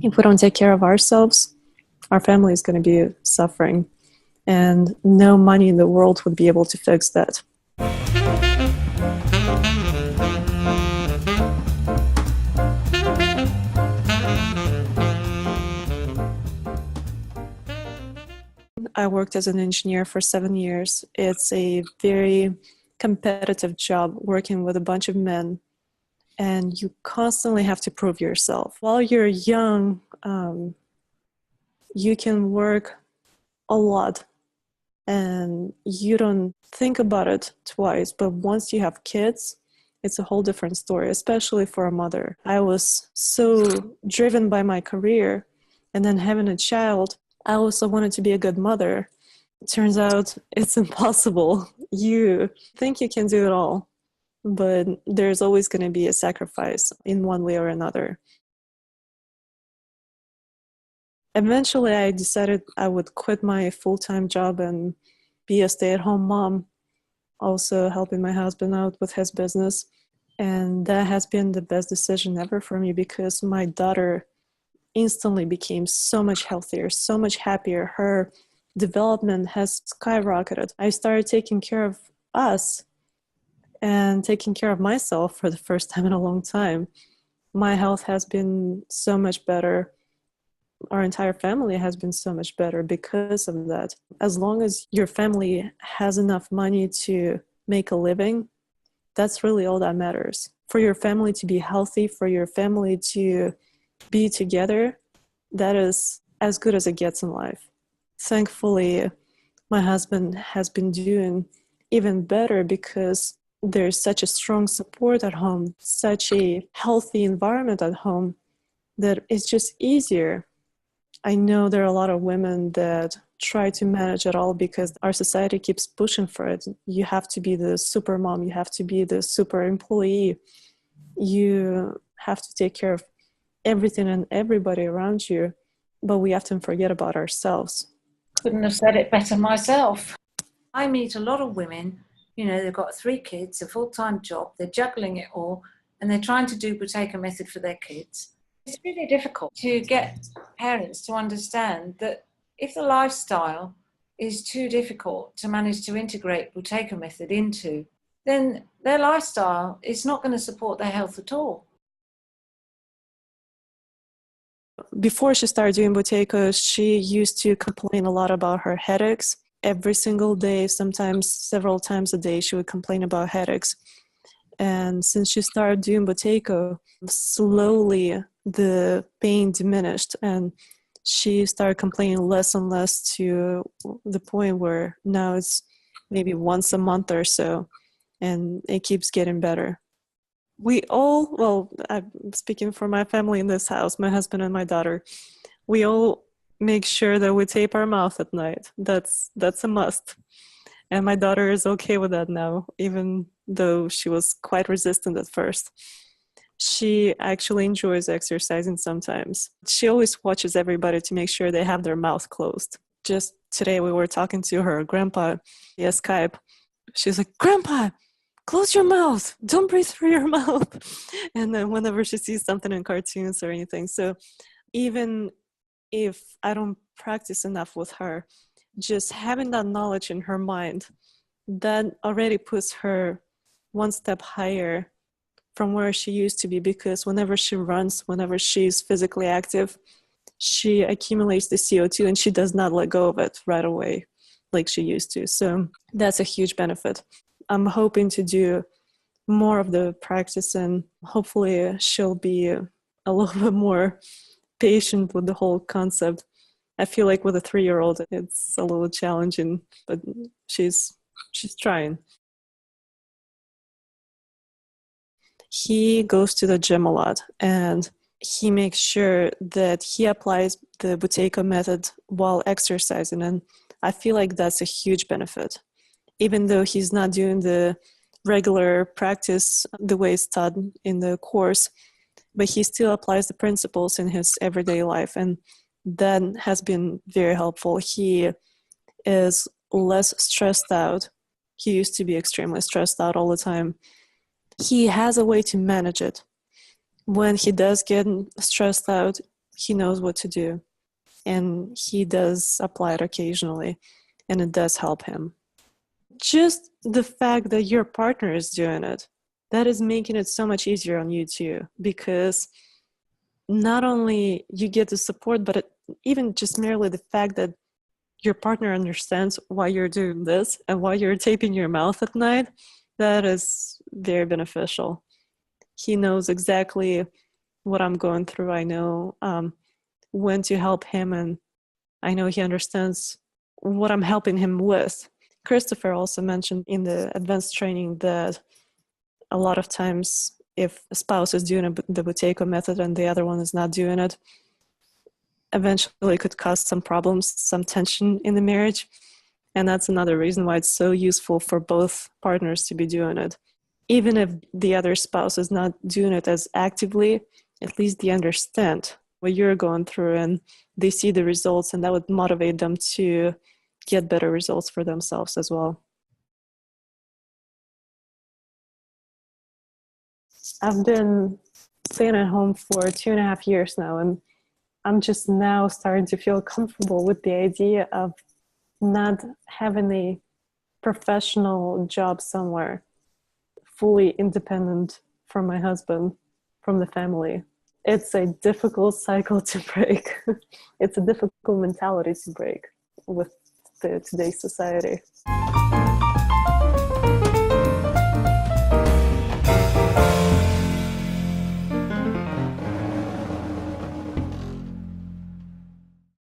If we don't take care of ourselves, our family is going to be suffering, and no money in the world would be able to fix that. I worked as an engineer for 7 years. It's a very competitive job working with a bunch of men, and you constantly have to prove yourself. While you're young, you can work a lot and you don't think about it twice. But once you have kids, it's a whole different story, especially for a mother. I was so driven by my career, and then having a child, I also wanted to be a good mother. It turns out it's impossible. You think you can do it all, but there's always going to be a sacrifice in one way or another. Eventually, I decided I would quit my full-time job and be a stay-at-home mom, also helping my husband out with his business. And that has been the best decision ever for me, because my daughter instantly became so much healthier, so much happier. Her development has skyrocketed. I started taking care of us and taking care of myself for the first time in a long time. My health has been so much better. Our entire family has been so much better because of that. As long as your family has enough money to make a living, that's really all that matters. For your family to be healthy, for your family to be together, that is as good as it gets in life. Thankfully, my husband has been doing even better because there's such a strong support at home, such a healthy environment at home, that it's just easier. I know there are a lot of women that try to manage it all because our society keeps pushing for it. You have to be the super mom, you have to be the super employee, you have to take care of everything and everybody around you, but we often forget about ourselves. Couldn't have said it better myself. I meet a lot of women, they've got 3 kids, a full-time job, they're juggling it all, and they're trying to do Buteyko method for their kids. It's really difficult to get parents to understand that if the lifestyle is too difficult to manage to integrate Buteyko method into, then their lifestyle is not going to support their health at all. Before she started doing Buteyko, she used to complain a lot about her headaches. Every single day, sometimes several times a day, she would complain about headaches. And since she started doing Buteyko, slowly the pain diminished, and she started complaining less and less, to the point where now it's maybe once a month or so, and it keeps getting better. We all, well, I'm speaking for my family in this house, my husband and my daughter, we all make sure that we tape our mouth at night. That's a must. And my daughter is okay with that now, even though she was quite resistant at first. She actually enjoys exercising sometimes. She always watches everybody to make sure they have their mouth closed. Just today we were talking to her grandpa via Skype. She's like, "Grandpa, close your mouth. Don't breathe through your mouth." And then whenever she sees something in cartoons or anything. So even if I don't practice enough with her, just having that knowledge in her mind, that already puts her one step higher from where she used to be, because whenever she runs, whenever she's physically active, she accumulates the CO2 and she does not let go of it right away like she used to. So that's a huge benefit. I'm hoping to do more of the practice, and hopefully she'll be a little bit more patient with the whole concept. I feel like with a 3-year-old, it's a little challenging, but she's trying. He goes to the gym a lot, and he makes sure that he applies the Buteyko method while exercising, and I feel like that's a huge benefit. Even though he's not doing the regular practice the way it's taught in the course, but he still applies the principles in his everyday life, and that has been very helpful. He is less stressed out. He used to be extremely stressed out all the time. He has a way to manage it. When he does get stressed out, he knows what to do, and he does apply it occasionally, and it does help him. Just the fact that your partner is doing it, that is making it so much easier on you too, because not only you get the support, but even just merely the fact that your partner understands why you're doing this and why you're taping your mouth at night, that is very beneficial. He knows exactly what I'm going through. I know when to help him, and I know he understands what I'm helping him with. Christopher also mentioned in the advanced training that a lot of times if a spouse is doing the Buteyko method and the other one is not doing it, eventually it could cause some problems, some tension in the marriage. And that's another reason why it's so useful for both partners to be doing it. Even if the other spouse is not doing it as actively, at least they understand what you're going through and they see the results, and that would motivate them to get better results for themselves as well. I've been staying at home for 2.5 years now, and I'm just now starting to feel comfortable with the idea of not having a professional job somewhere, fully independent from my husband, from the family. It's a difficult cycle to break. It's a difficult mentality to break with today's society.